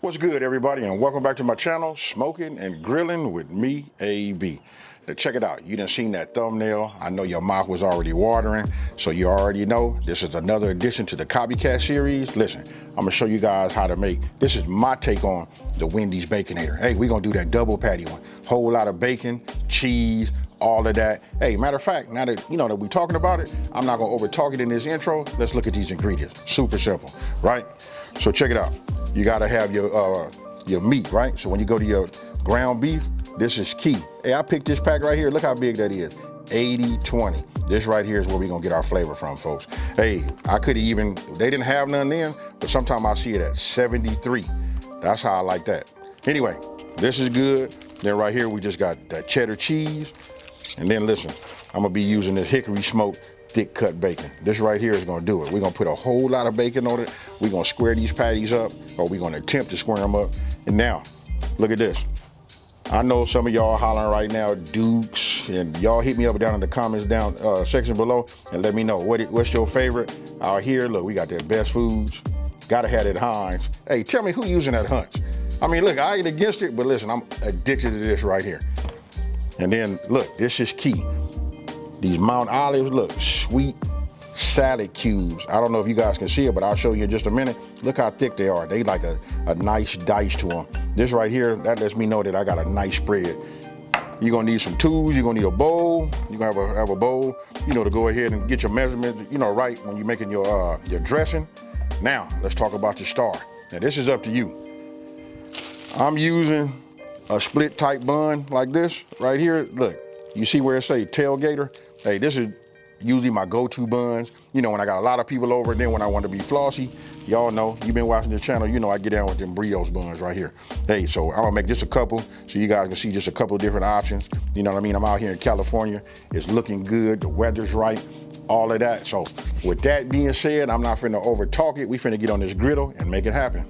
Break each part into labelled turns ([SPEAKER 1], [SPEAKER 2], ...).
[SPEAKER 1] What's good, everybody, and welcome back to my channel, Smoking and Grilling with me, AB. Now check it out. You done seen that thumbnail. I know your mouth was already watering, so you already know this is another addition to the Copycat series. Listen, I'm gonna show you guys how to make, this is my take on the Wendy's Baconator. Hey, we're gonna do that double patty one. Whole lot of bacon, cheese, all of that. Hey, matter of fact, now that you know that we're talking about it, I'm not gonna over talk it in this intro. Let's look at these ingredients. Super simple, right? So check it out. You gotta have your meat, right? So when you go to your ground beef, this is key. Hey, I picked this pack right here. Look how big that is. 80-20. This right here is where we're gonna get our flavor from, folks. Hey, I could even, they didn't have none then, but sometimes I see it at 73. That's how I like that. Anyway, this is good. Then right here, we just got that cheddar cheese. And then listen, I'm gonna be using this hickory smoked thick cut bacon. This right here is gonna do it. We're gonna put a whole lot of bacon on it. We're gonna square these patties up, or we're gonna attempt to square them up. And now, look at this. I know some of y'all hollering right now, Dukes, and y'all hit me up down in the comments down section below and let me know what's your favorite out here. Look, we got that Best Foods. Gotta have that Heinz. Hey, tell me who using that Hunts. I mean, look, I ain't against it, but listen, I'm addicted to this right here. And then look, this is key. These Mount Olives, look, sweet salad cubes. I don't know if you guys can see it, but I'll show you in just a minute. Look how thick they are. They like a nice dice to them. This right here, that lets me know that I got a nice spread. You're gonna need some tools, you're gonna need a bowl. You're gonna have a bowl, you know, to go ahead and get your measurements, you know, right when you're making your dressing. Now, let's talk about the star. Now, this is up to you. I'm using a split type bun like this right here. Look, you see where it say tailgater? Hey, this is usually my go-to buns. You know, when I got a lot of people over, and then when I want to be flossy, y'all know, you've been watching this channel, you know I get down with them brioche buns right here. Hey, so I'm gonna make just a couple so you guys can see just a couple of different options. You know what I mean? I'm out here in California. It's looking good. The weather's right. All of that. So with that being said, I'm not finna over talk it. We finna get on this griddle and make it happen.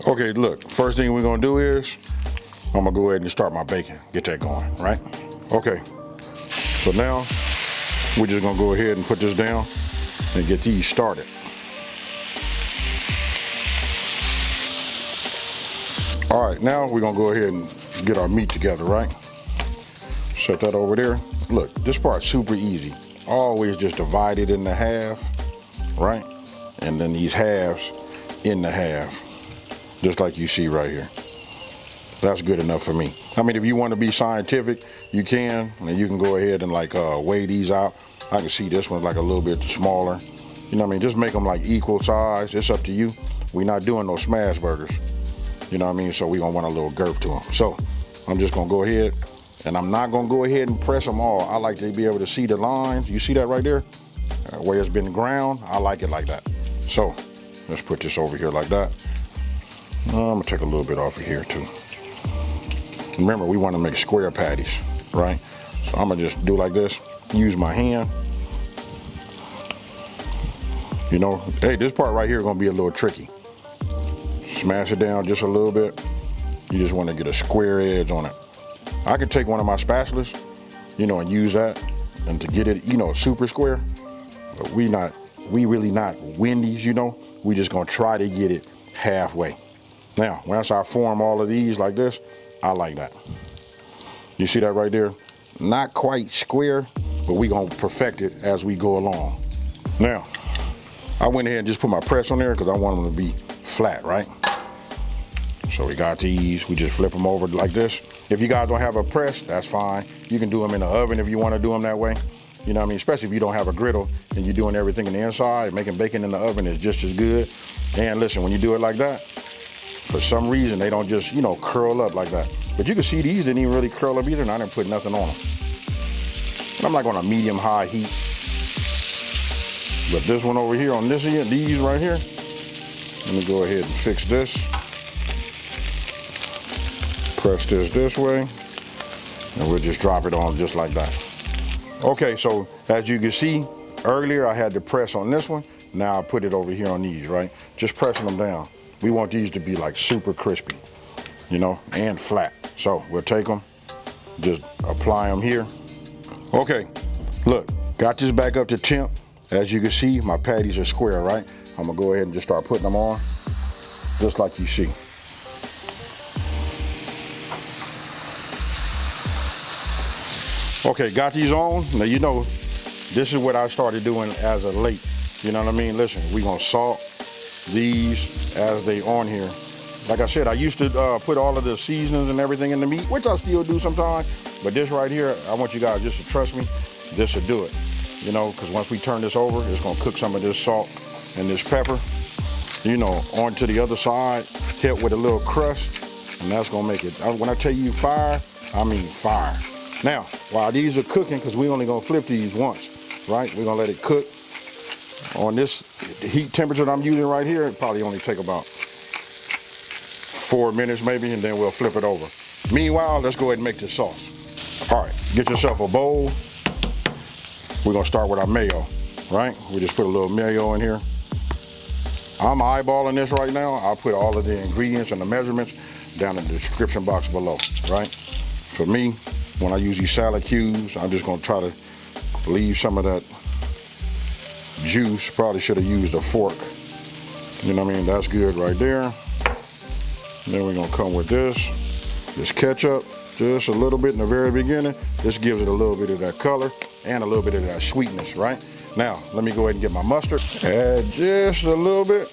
[SPEAKER 1] Okay, look, first thing we're gonna do is, I'm gonna go ahead and start my bacon, get that going, right? Okay, so now, we're just gonna go ahead and put this down and get these started. All right, now we're gonna go ahead and get our meat together, right? Set that over there. Look, this part's super easy. Always just divide it into half, right? And then these halves in the half. Just like you see right here. That's good enough for me. I mean, if you want to be scientific, you can, and you can go ahead and like weigh these out. I can see this one's like a little bit smaller. You know what I mean? Just make them like equal size. It's up to you. We're not doing no smash burgers. You know what I mean? So we're gonna want a little girth to them. So I'm just gonna go ahead, and I'm not gonna go ahead and press them all. I like to be able to see the lines. You see that right there? Where it's been ground, I like it like that. So let's put this over here like that. I'm gonna take a little bit off of here too. Remember, we want to make square patties, right? So I'm gonna just do like this, use my hand. You know, hey, this part right here is gonna be a little tricky. Smash it down just a little bit. You just want to get a square edge on it. I could take one of my spatulas, you know, and use that, and to get it, you know, super square. But we really not Wendy's, you know. We just gonna try to get it halfway. Now, once I form all of these like this, I like that. You see that right there? Not quite square, but we gonna perfect it as we go along. Now, I went ahead and just put my press on there because I want them to be flat, right? So we got these, we just flip them over like this. If you guys don't have a press, that's fine. You can do them in the oven if you wanna do them that way. You know what I mean? Especially if you don't have a griddle and you're doing everything in the inside, making bacon in the oven is just as good. And listen, when you do it like that, for some reason, they don't just, you know, curl up like that. But you can see these didn't even really curl up either, and I didn't put nothing on them. And I'm like on a medium-high heat. But this one over here, on this end, these right here, let me go ahead and fix this. Press this way, and we'll just drop it on just like that. Okay, so as you can see, earlier I had to press on this one. Now I put it over here on these, right? Just pressing them down. We want these to be like super crispy, you know, and flat. So we'll take them, just apply them here. Okay, look, got this back up to temp. As you can see, my patties are square, right? I'm gonna go ahead and just start putting them on, just like you see. Okay, got these on. Now you know, this is what I started doing as of late. You know what I mean? Listen, we're gonna salt these as they on here. Like I said, I used to put all of the seasonings and everything in the meat, which I still do sometimes. But this right here, I want you guys just to trust me. This will do it. You know, because once we turn this over, it's gonna cook some of this salt and this pepper, you know, onto the other side, hit with a little crust, and that's gonna make it. When I tell you fire, I mean fire. Now, while these are cooking, because we only gonna flip these once, right? We're gonna let it cook. On this, the heat temperature that I'm using right here, it probably only take about 4 minutes maybe, and then we'll flip it over. Meanwhile, let's go ahead and make this sauce. All right, get yourself a bowl. We're gonna start with our mayo, right? We just put a little mayo in here. I'm eyeballing this right now. I'll put all of the ingredients and the measurements down in the description box below, right? For me, when I use these salad cubes, I'm just gonna try to leave some of that juice. Probably should have used a fork. You know what I mean? That's good right there. Then we're gonna come with this ketchup, just a little bit in the very beginning. This gives it a little bit of that color and a little bit of that sweetness, right? Now, let me go ahead and get my mustard. Add just a little bit.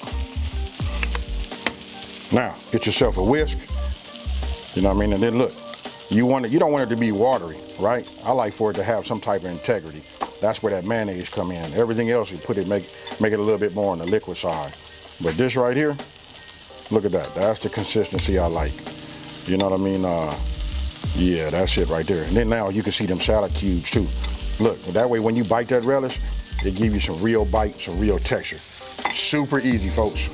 [SPEAKER 1] Now, get yourself a whisk. You know what I mean? And then look, you don't want it to be watery, right? I like for it to have some type of integrity. That's where that mayonnaise come in. Everything else, you put it, make it a little bit more on the liquid side. But this right here, look at that. That's the consistency I like. You know what I mean? Yeah, that's it right there. And then now you can see them salad cubes too. Look, that way when you bite that relish, it gives you some real bite, some real texture. Super easy, folks.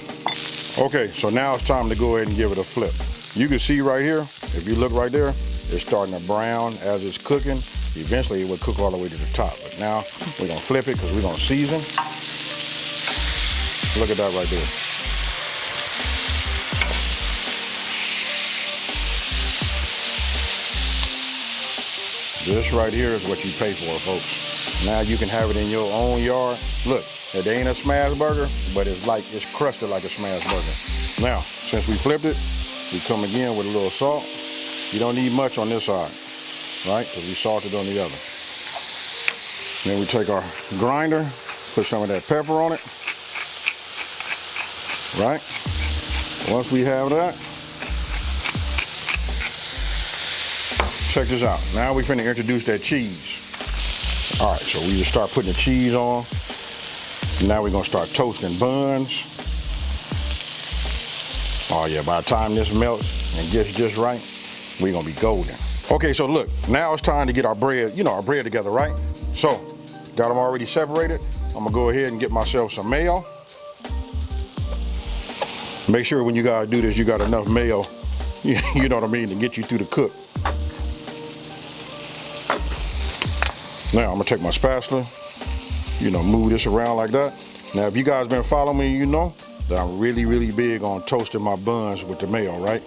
[SPEAKER 1] Okay, so now it's time to go ahead and give it a flip. You can see right here, if you look right there, it's starting to brown as it's cooking. Eventually it will cook all the way to the top. But now we're gonna flip it because we're gonna season. Look at that right there. This right here is what you pay for, folks. Now you can have it in your own yard. Look, it ain't a smash burger, but it's crusted like a smash burger. Now, since we flipped it, we come again with a little salt. You don't need much on this side, right? Because we salted on the other. Then we take our grinder, put some of that pepper on it, right? Once we have that, check this out. Now we're finna introduce that cheese. All right, so we just start putting the cheese on. Now we're gonna start toasting buns. Oh yeah, by the time this melts and gets just right, we're gonna be golden. Okay, so look, now it's time to get our bread, our bread together, right? So, got them already separated. I'm gonna go ahead and get myself some mayo. Make sure when you guys do this, you got enough mayo, you know what I mean, to get you through the cook. Now I'm gonna take my spatula, move this around like that. Now if you guys been following me, you know that I'm really, really big on toasting my buns with the mayo, right?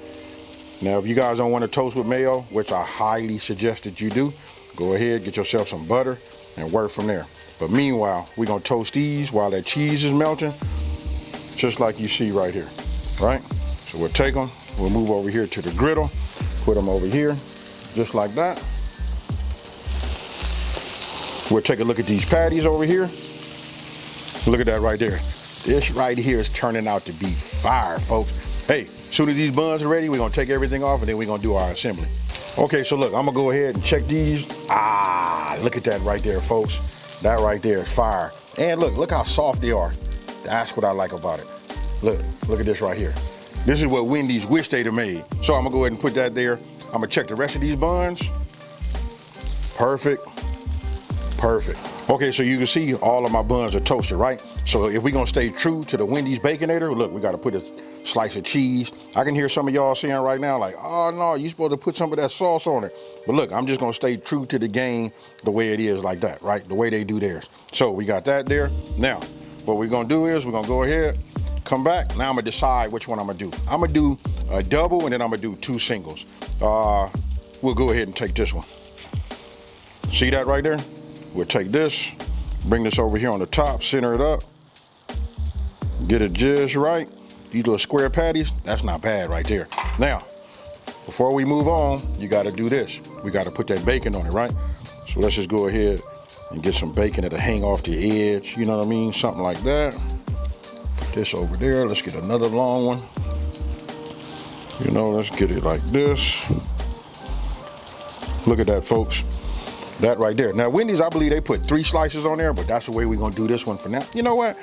[SPEAKER 1] Now if you guys don't want to toast with mayo, which I highly suggest that you do, go ahead, get yourself some butter and work from there. But meanwhile, we're gonna toast these while that cheese is melting, just like you see right here, right? So we'll take them, we'll move over here to the griddle, put them over here, just like that. We'll take a look at these patties over here. Look at that right there. This right here is turning out to be fire, folks. Hey, as soon as these buns are ready, we're gonna take everything off and then we're gonna do our assembly. Okay, so look, I'm gonna go ahead and check these. Look at that right there, folks. That right there is fire. And look how soft they are. That's what I like about it. Look at this right here. This is what Wendy's wish they'd have made. So I'm gonna go ahead and put that there. I'm gonna check the rest of these buns. Perfect. Perfect. Okay, so you can see all of my buns are toasted, right? So if we're gonna stay true to the Wendy's Baconator, look, we gotta put slice of cheese. I can hear some of y'all saying right now, like, oh no, you're supposed to put some of that sauce on it. But look, I'm just gonna stay true to the game the way it is like that, right? The way they do theirs. So we got that there. Now, what we're gonna do is we're gonna go ahead, come back. Now I'm gonna decide which one I'm gonna do. I'm gonna do a double and then I'm gonna do 2 singles. We'll go ahead and take this one. See that right there? We'll take this, bring this over here on the top, center it up, get it just right. These little square patties, that's not bad right there. Now, before we move on, you gotta do this. We gotta put that bacon on it, right? So let's just go ahead and get some bacon that'll hang off the edge, you know what I mean? Something like that. Put this over there, let's get another long one. You know, let's get it like this. Look at that, folks. That right there. Now, Wendy's, I believe they put 3 slices on there, but that's the way we're gonna do this one for now. You know what?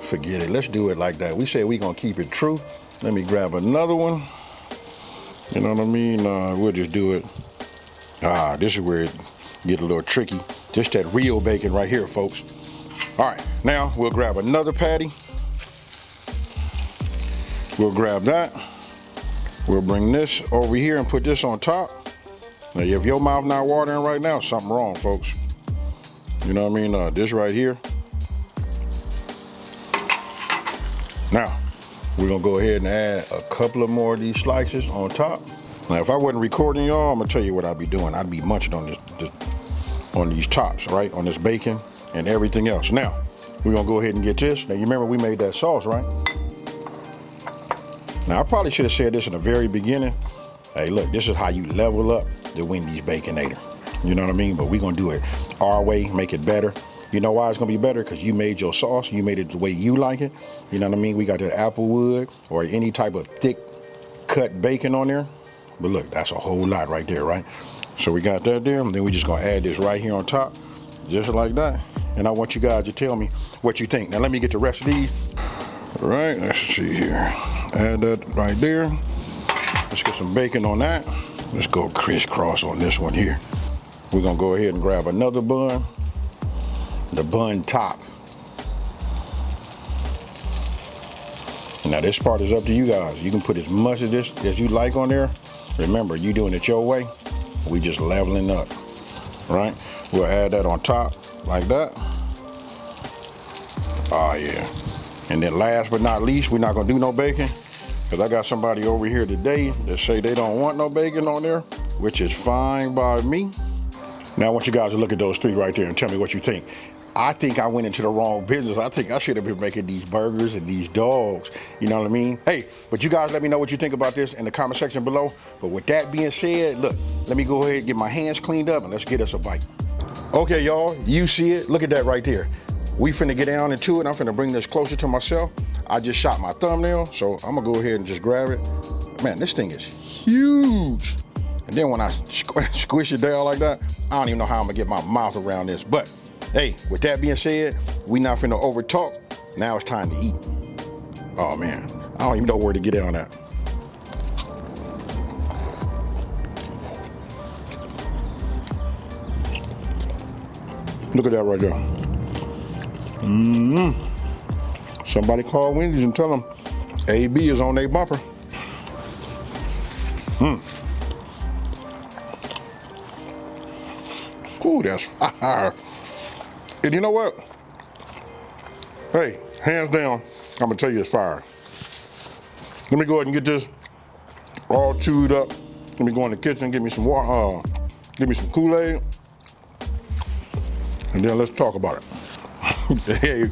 [SPEAKER 1] Forget it, let's do it like that. We said we're gonna keep it true. Let me grab another one. You know what I mean? We'll just do it. This is where it get a little tricky. Just that real bacon right here, folks. All right, now we'll grab another patty. We'll grab that. We'll bring this over here and put this on top. Now, if your mouth not watering right now, something wrong, folks. You know what I mean? This right here. Now, we're gonna go ahead and add a couple of more of these slices on top. Now, if I wasn't recording y'all, I'm gonna tell you what I'd be doing. I'd be munching on on these tops, right? On this bacon and everything else. Now, we're gonna go ahead and get this. Now, you remember we made that sauce, right? Now, I probably should have said this in the very beginning. Hey, look, this is how you level up the Wendy's Baconator. You know what I mean? But we're gonna do it our way, make it better. You know why it's gonna be better? Because you made your sauce, you made it the way you like it. You know what I mean? We got the Applewood or any type of thick cut bacon on there. But look, that's a whole lot right there, right? So we got that there, and then we just gonna add this right here on top, just like that. And I want you guys to tell me what you think. Now let me get the rest of these. All right, let's see here. Add that right there. Let's get some bacon on that. Let's go crisscross on this one here. We're gonna go ahead and grab another bun. The bun top. Now this part is up to you guys. You can put as much of this as you like on there. Remember, you doing it your way. We just leveling up, right? We'll add that on top like that. Oh yeah. And then last but not least, we're not gonna do no bacon, because I got somebody over here today that say they don't want no bacon on there, which is fine by me. Now I want you guys to look at those 3 right there and tell me what you think. I think I went into the wrong business. I think I should have been making these burgers and these dogs. You know what I mean? Hey, but you guys let me know what you think about this in the comment section below. But with that being said, look, let me go ahead and get my hands cleaned up and let's get us a bite. Okay, y'all, you see it. Look at that right there. We finna get down into it. I'm finna bring this closer to myself. I just shot my thumbnail, so I'm gonna go ahead and just grab it. Man, this thing is huge. And then when I squish it down like that, I don't even know how I'm gonna get my mouth around this. But hey, with that being said, we not finna over talk. Now it's time to eat. Oh man, I don't even know where to get in on that. Look at that right there. Somebody call Wendy's and tell them AB is on their bumper. Ooh, that's fire. And you know what? Hey, hands down, I'm gonna tell you it's fire. Let me go ahead and get this all chewed up. Let me go in the kitchen, get me some water, give me some Kool-Aid, and then let's talk about it. Hey,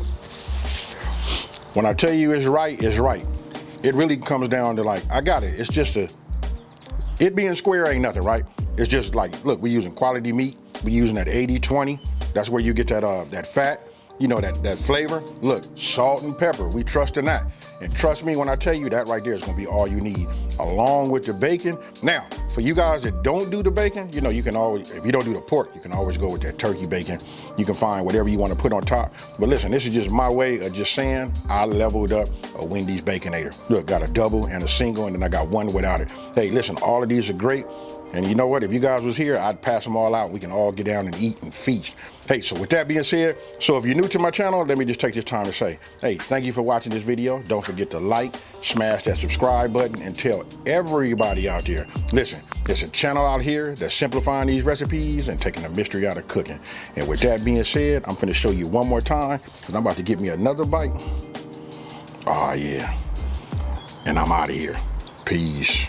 [SPEAKER 1] when I tell you it's right, it's right. It really comes down to like, I got it. It's just it being square ain't nothing, right? It's just like, look, we're using quality meat. We're using that 80-20. That's where you get that fat, you know, that flavor. Look, salt and pepper, we trust in that. And trust me when I tell you that right there is gonna be all you need, along with the bacon. Now, for you guys that don't do the bacon, you know, you can always, if you don't do the pork, you can always go with that turkey bacon. You can find whatever you want to put on top. But listen, this is just my way of just saying I leveled up a Wendy's Baconator. Look, got a double and a single, and then I got one without it. Hey, listen, all of these are great. And you know what? If you guys was here, I'd pass them all out. We can all get down and eat and feast. Hey, so with that being said, so if you're new to my channel, let me just take this time to say, hey, thank you for watching this video. Don't forget to like, smash that subscribe button, and tell everybody out there, listen, there's a channel out here that's simplifying these recipes and taking the mystery out of cooking. And with that being said, I'm finna show you one more time, because I'm about to get me another bite. Oh, yeah. And I'm out of here. Peace.